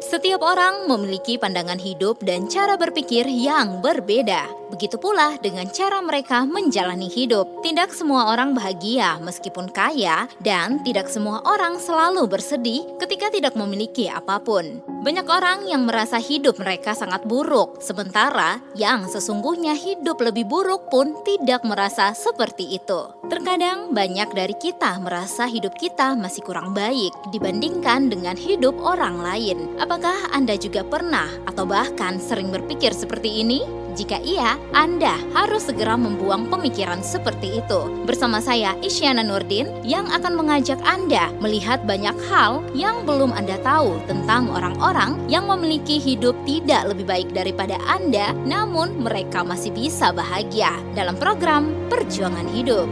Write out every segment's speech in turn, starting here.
Setiap orang memiliki pandangan hidup dan cara berpikir yang berbeda. Begitu pula dengan cara mereka menjalani hidup. Tidak semua orang bahagia meskipun kaya, dan tidak semua orang selalu bersedih ketika tidak memiliki apapun. Banyak orang yang merasa hidup mereka sangat buruk, sementara yang sesungguhnya hidup lebih buruk pun tidak merasa seperti itu. Terkadang banyak dari kita merasa hidup kita masih kurang baik dibandingkan dengan hidup orang lain. Apakah Anda juga pernah atau bahkan sering berpikir seperti ini? Jika iya, Anda harus segera membuang pemikiran seperti itu. Bersama saya, Isyana Nurdin, yang akan mengajak Anda melihat banyak hal yang belum Anda tahu tentang orang-orang yang memiliki hidup tidak lebih baik daripada Anda, namun mereka masih bisa bahagia dalam program Perjuangan Hidup.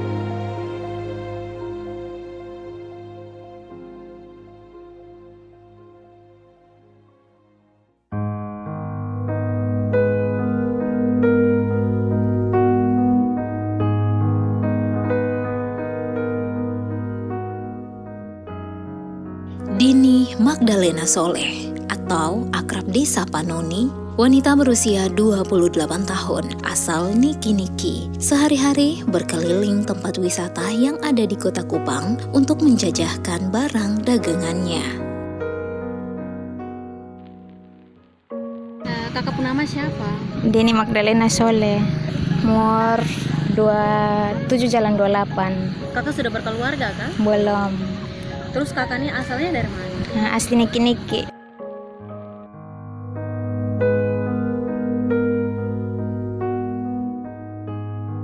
Dini Magdalena Soleh atau akrab disapa Noni, wanita berusia 28 tahun asal Niki-Niki, sehari-hari berkeliling tempat wisata yang ada di Kota Kupang untuk menjajahkan barang dagangannya. Kakak pun nama siapa? Dini Magdalena Soleh, umur 27 jalan 28. Kakak sudah berkeluarga kan? Belum. Terus kakak ini asalnya dari mana? Asli Niki-Niki.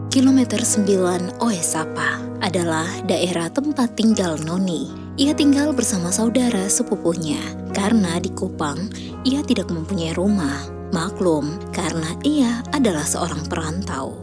Kilometer 9 Oesapa adalah daerah tempat tinggal Noni. Ia tinggal bersama saudara sepupunya karena di Kupang ia tidak mempunyai rumah. Maklum, karena ia adalah seorang perantau.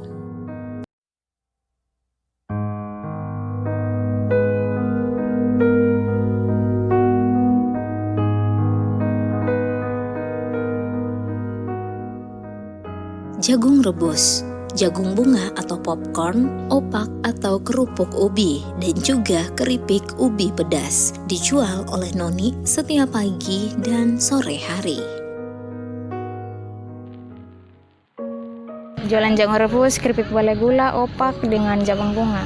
Jagung rebus, jagung bunga atau popcorn, opak atau kerupuk ubi, dan juga keripik ubi pedas dijual oleh Noni setiap pagi dan sore hari. Jualan jagung rebus, keripik bola gula, opak dengan jagung bunga.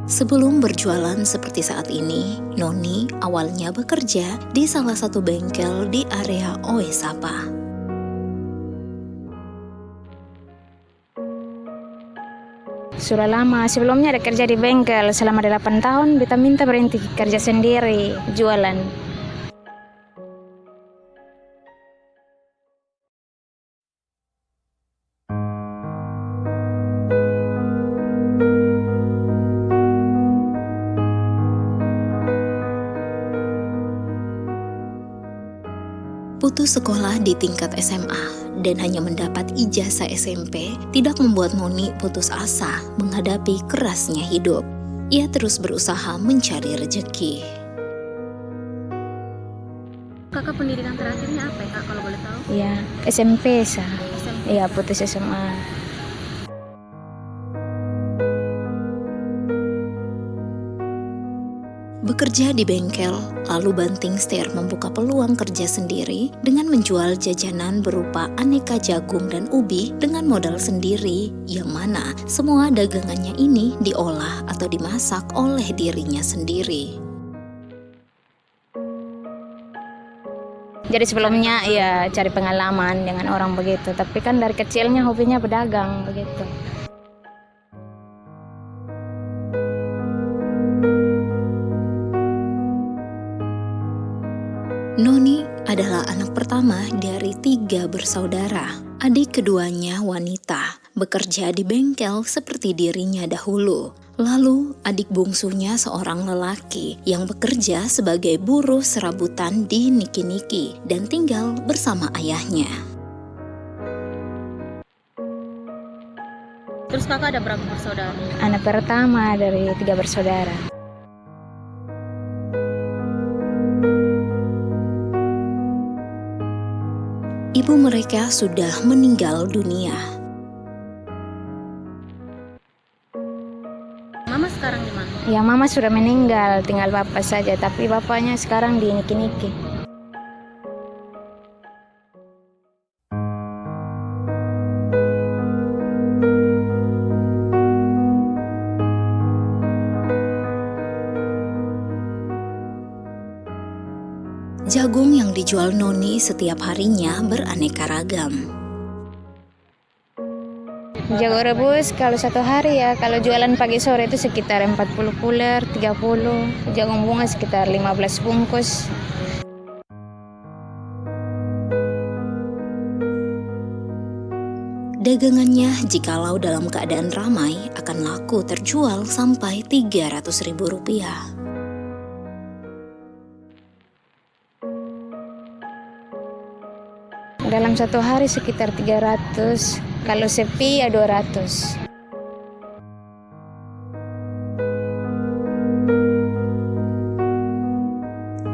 Sebelum berjualan seperti saat ini, Noni awalnya bekerja di salah satu bengkel di area Oesapa. Sudah lama, sebelumnya ada kerja di bengkel selama 8 tahun, beta minta berhenti kerja sendiri, jualan. Putus sekolah di tingkat SMA dan hanya mendapat ijazah SMP tidak membuat Noni putus asa menghadapi kerasnya hidup. Ia terus berusaha mencari rezeki. Kakak pendidikan terakhirnya apa ya kak kalau boleh tahu? Ya, SMP sah. SMP. Iya, putus SMA. Bekerja di bengkel, lalu banting setir membuka peluang kerja sendiri dengan menjual jajanan berupa aneka jagung dan ubi dengan modal sendiri, yang mana semua dagangannya ini diolah atau dimasak oleh dirinya sendiri. Jadi sebelumnya ya cari pengalaman dengan orang begitu, tapi kan dari kecilnya hobinya berdagang begitu. Noni adalah anak pertama dari 3 bersaudara. Adik keduanya wanita, bekerja di bengkel seperti dirinya dahulu. Lalu adik bungsunya seorang lelaki yang bekerja sebagai buruh serabutan di Niki-Niki dan tinggal bersama ayahnya. Terus kakak ada berapa bersaudara? Anak pertama dari 3 bersaudara. Ibu mereka sudah meninggal dunia. Mama sekarang di mana? Ya mama sudah meninggal, tinggal bapak saja, tapi bapaknya sekarang di Niki-Niki. Jagung yang dijual Noni setiap harinya beraneka ragam. Jagung rebus kalau satu hari ya, kalau jualan pagi sore itu sekitar 40 puler, 30. Jagung bunga sekitar 15 bungkus. Dagangannya jikalau dalam keadaan ramai akan laku terjual sampai Rp300.000. Dalam satu hari sekitar 300, kalau sepi ya 200.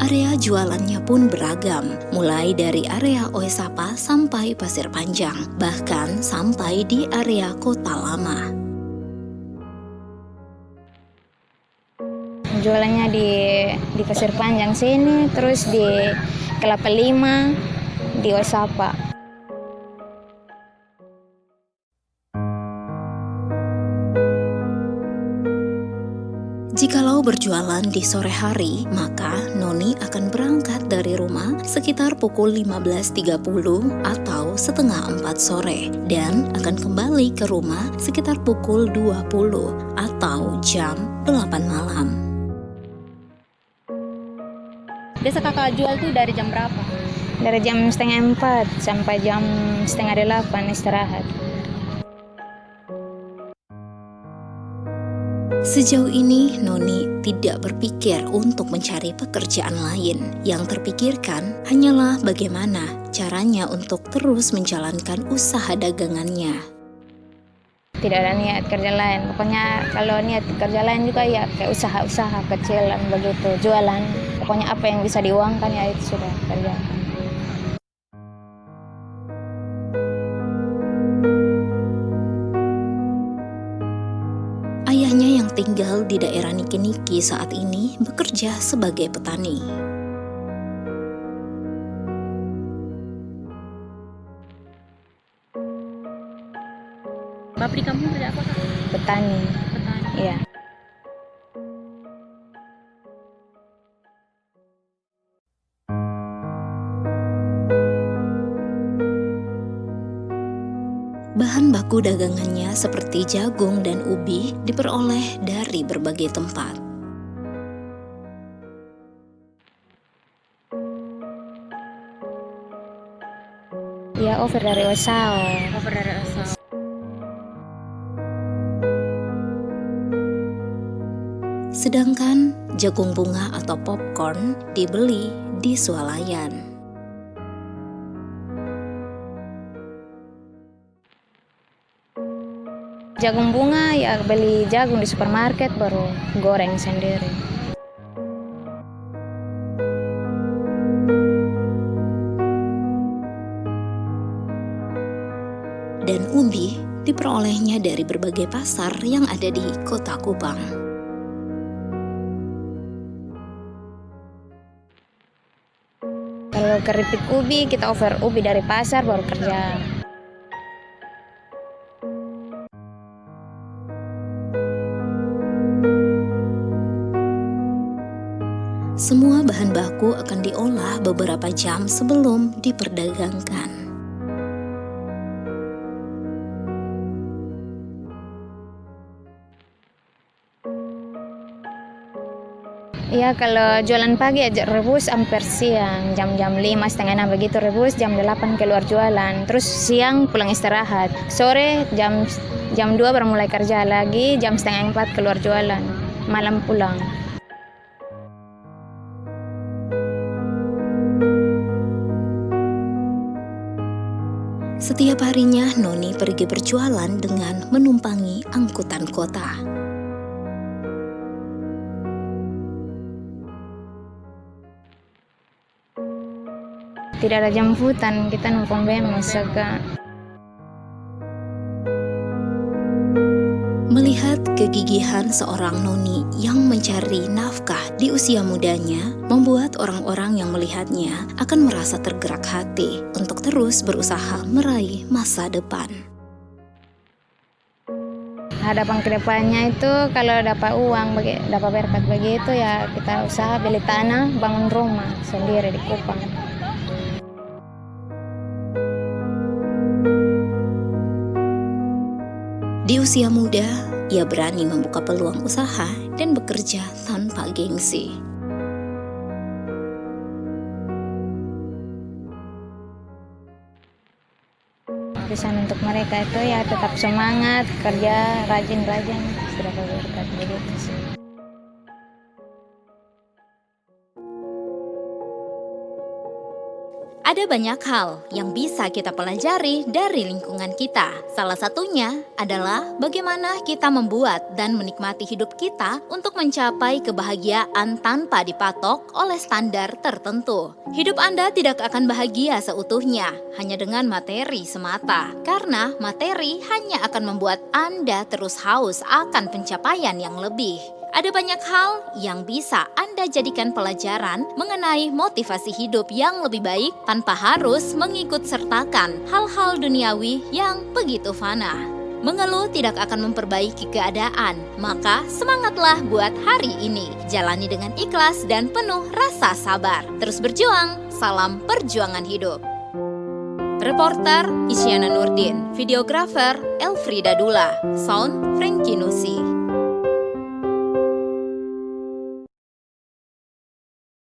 Area jualannya pun beragam, mulai dari area Oesapa sampai Pasir Panjang, bahkan sampai di area Kota Lama. Jualannya di Pasir Panjang sini, terus di Kelapa Lima, di Osapa. Jikalau berjualan di sore hari, maka Noni akan berangkat dari rumah sekitar pukul 15.30 atau setengah 4 sore dan akan kembali ke rumah sekitar pukul 20 atau jam 8 malam. Biasa kakak jual tuh dari jam berapa? Dari jam setengah 4 sampai jam setengah 8 istirahat. Sejauh ini, Noni tidak berpikir untuk mencari pekerjaan lain. Yang terpikirkan hanyalah bagaimana caranya untuk terus menjalankan usaha dagangannya. Tidak ada niat kerja lain. Pokoknya kalau niat kerja lain juga ya kayak usaha-usaha kecilan begitu, jualan. Pokoknya apa yang bisa diuangkan ya itu sudah kerja. Ayahnya yang tinggal di daerah Niki-Niki saat ini bekerja sebagai petani. Bapak di kampung kerja apa kak? Petani. Petani. Iya. Bahan baku dagangannya seperti jagung dan ubi diperoleh dari berbagai tempat. Ya over dari Osao. Over dari asal. Sedangkan jagung bunga atau popcorn dibeli di swalayan. Jagung bunga ya beli jagung di supermarket baru goreng sendiri. Dan ubi diperolehnya dari berbagai pasar yang ada di Kota Kupang. Kalau keripik ubi kita over ubi dari pasar baru kerja. Semua bahan baku akan diolah beberapa jam sebelum diperdagangkan. Iya kalau jualan pagi aja rebus hampir siang, jam-jam 5, setengah 6 begitu rebus, jam 8 keluar jualan. Terus siang pulang istirahat. Sore jam 2 baru mulai kerja lagi, jam setengah 4 keluar jualan. Malam pulang. Setiap harinya Noni pergi berjualan dengan menumpangi angkutan kota. Tidak ada jemputan, kita numpang bemo. Melihat Kegigihan seorang noni yang mencari nafkah di usia mudanya membuat orang-orang yang melihatnya akan merasa tergerak hati untuk terus berusaha meraih masa depan. Hadapan kedepannya itu kalau dapat uang, dapat berkat begitu ya kita usaha beli tanah, bangun rumah sendiri di Kupang. Di usia muda, ia berani membuka peluang usaha dan bekerja tanpa gengsi. Pesan untuk mereka itu ya tetap semangat, kerja rajin-rajin, sudah berkat begitu sih. Ada banyak hal yang bisa kita pelajari dari lingkungan kita. Salah satunya adalah bagaimana kita membuat dan menikmati hidup kita untuk mencapai kebahagiaan tanpa dipatok oleh standar tertentu. Hidup Anda tidak akan bahagia seutuhnya hanya dengan materi semata, karena materi hanya akan membuat Anda terus haus akan pencapaian yang lebih. Ada banyak hal yang bisa Anda jadikan pelajaran mengenai motivasi hidup yang lebih baik tanpa harus mengikut sertakan hal-hal duniawi yang begitu fana. Mengeluh tidak akan memperbaiki keadaan, maka semangatlah buat hari ini. Jalani dengan ikhlas dan penuh rasa sabar. Terus berjuang, salam perjuangan hidup. Reporter Isyana Nurdin, videografer Elfrida Dula, sound Frankie Nusi.